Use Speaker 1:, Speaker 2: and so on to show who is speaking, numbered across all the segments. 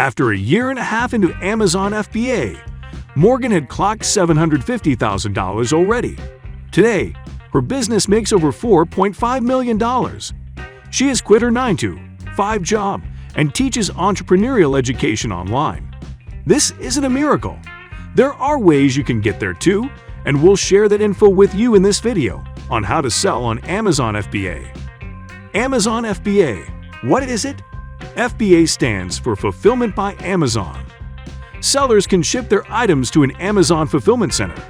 Speaker 1: After a year and a half into Amazon FBA, Morgan had clocked $750,000 already. Today, her business makes over $4.5 million. She has quit her 9-to-5 job and teaches entrepreneurial education online. This isn't a miracle. There are ways you can get there too, and we'll share that info with you in this video on how to sell on Amazon FBA. Amazon FBA. What is it? FBA stands for Fulfillment by Amazon. Sellers can ship their items to an Amazon fulfillment center,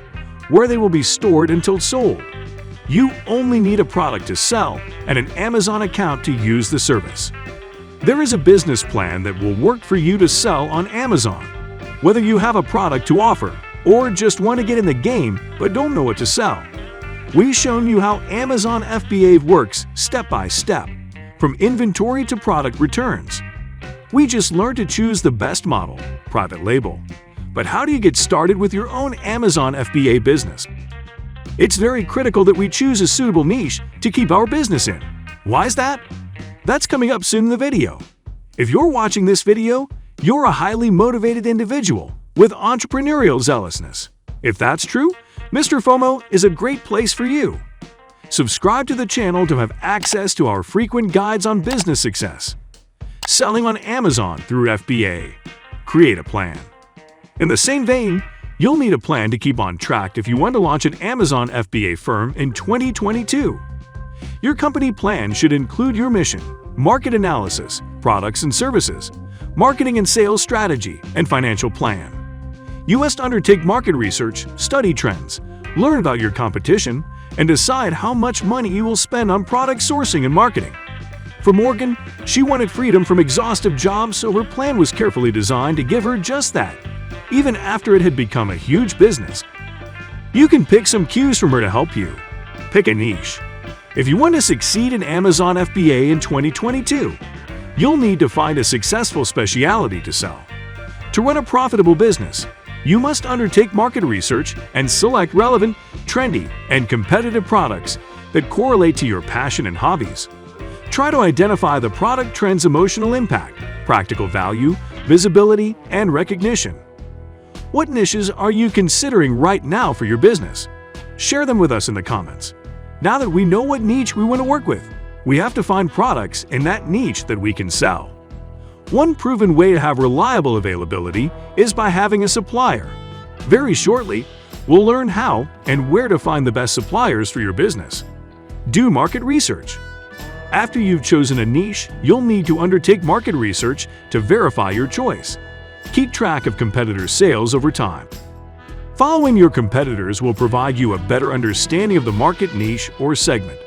Speaker 1: where they will be stored until sold. You only need a product to sell and an Amazon account to use the service. There is a business plan that will work for you to sell on Amazon. Whether you have a product to offer or just want to get in the game but don't know what to sell, we've shown you how Amazon FBA works step by step, from inventory to product returns. We just learned to choose the best model, private label. But how do you get started with your own Amazon FBA business? It's very critical that we choose a suitable niche to keep our business in. Why is that? That's coming up soon in the video. If you're watching this video, you're a highly motivated individual with entrepreneurial zealousness. If that's true, Mr. FoMo is a great place for you. Subscribe to the channel to have access to our frequent guides on business success. Selling on Amazon through FBA. Create a plan. In the same vein, you'll need a plan to keep on track if you want to launch an Amazon FBA firm in 2022. Your company plan should include your mission, market analysis, products and services, marketing and sales strategy, and financial plan. You must undertake market research, study trends, learn about your competition, and decide how much money you will spend on product sourcing and marketing. For Morgan, she wanted freedom from exhaustive jobs, so her plan was carefully designed to give her just that, even after it had become a huge business. You can pick some cues from her to help you. Pick a niche. If you want to succeed in Amazon FBA in 2022, you'll need to find a successful specialty to sell. To run a profitable business, you must undertake market research and select relevant, trendy, and competitive products that correlate to your passion and hobbies. Try to identify the product trend's emotional impact, practical value, visibility, and recognition. What niches are you considering right now for your business? Share them with us in the comments. Now that we know what niche we want to work with, we have to find products in that niche that we can sell. One proven way to have reliable availability is by having a supplier. Very shortly, we'll learn how and where to find the best suppliers for your business. Do market research. After you've chosen a niche, you'll need to undertake market research to verify your choice. Keep track of competitors' sales over time. Following your competitors will provide you a better understanding of the market niche or segment.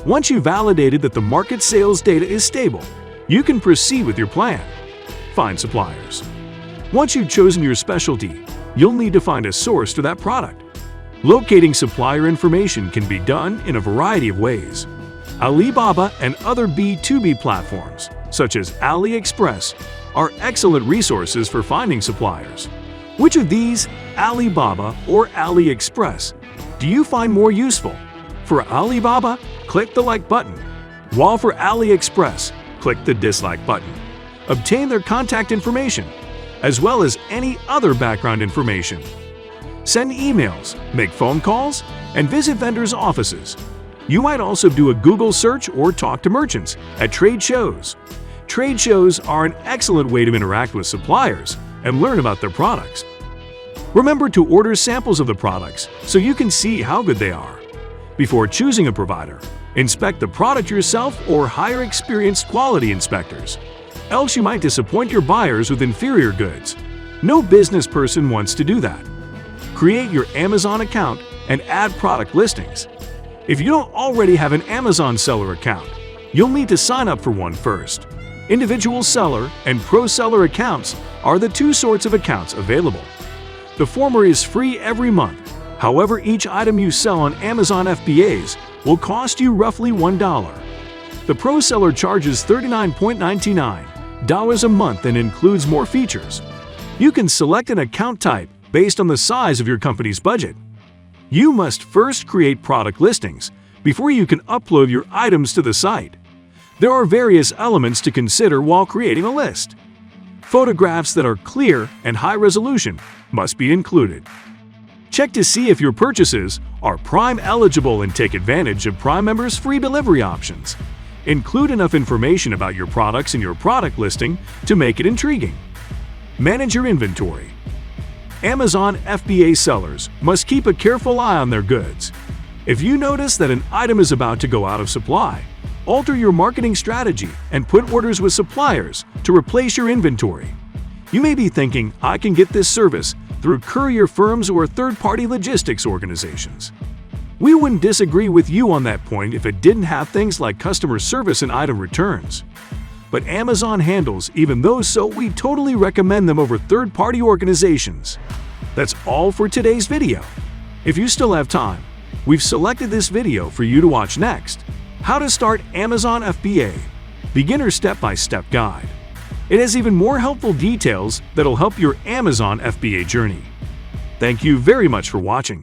Speaker 1: Once you've validated that the market sales data is stable, you can proceed with your plan. Find suppliers. Once you've chosen your specialty, you'll need to find a source to that product. Locating supplier information can be done in a variety of ways. Alibaba and other B2B platforms, such as AliExpress, are excellent resources for finding suppliers. Which of these, Alibaba or AliExpress, do you find more useful? For Alibaba, click the like button, while for AliExpress, click the dislike button. Obtain their contact information, as well as any other background information. Send emails, make phone calls, and visit vendors' offices. You might also do a Google search or talk to merchants at trade shows. Trade shows are an excellent way to interact with suppliers and learn about their products. Remember to order samples of the products so you can see how good they are. Before choosing a provider, inspect the product yourself or hire experienced quality inspectors. Else you might disappoint your buyers with inferior goods. No business person wants to do that. Create your Amazon account and add product listings. If you don't already have an Amazon seller account, you'll need to sign up for one first. Individual seller and pro seller accounts are the two sorts of accounts available. The former is free every month. However, each item you sell on Amazon FBAs will cost you roughly $1. The pro seller charges $39.99 a month and includes more features. You can select an account type based on the size of your company's budget. You must first create product listings before you can upload your items to the site. There are various elements to consider while creating a list. Photographs that are clear and high resolution must be included. Check to see if your purchases are Prime eligible and take advantage of Prime members' free delivery options. Include enough information about your products in your product listing to make it intriguing. Manage your inventory. Amazon FBA sellers must keep a careful eye on their goods. If you notice that an item is about to go out of supply, alter your marketing strategy and put orders with suppliers to replace your inventory. You may be thinking, I can get this service through courier firms or third-party logistics organizations. We wouldn't disagree with you on that point if it didn't have things like customer service and item returns. But Amazon handles even those, so we totally recommend them over third-party organizations. That's all for today's video. If you still have time, we've selected this video for you to watch next: How to Start Amazon FBA Beginner Step-by-Step Guide. It has even more helpful details that'll help your Amazon FBA journey. Thank you very much for watching.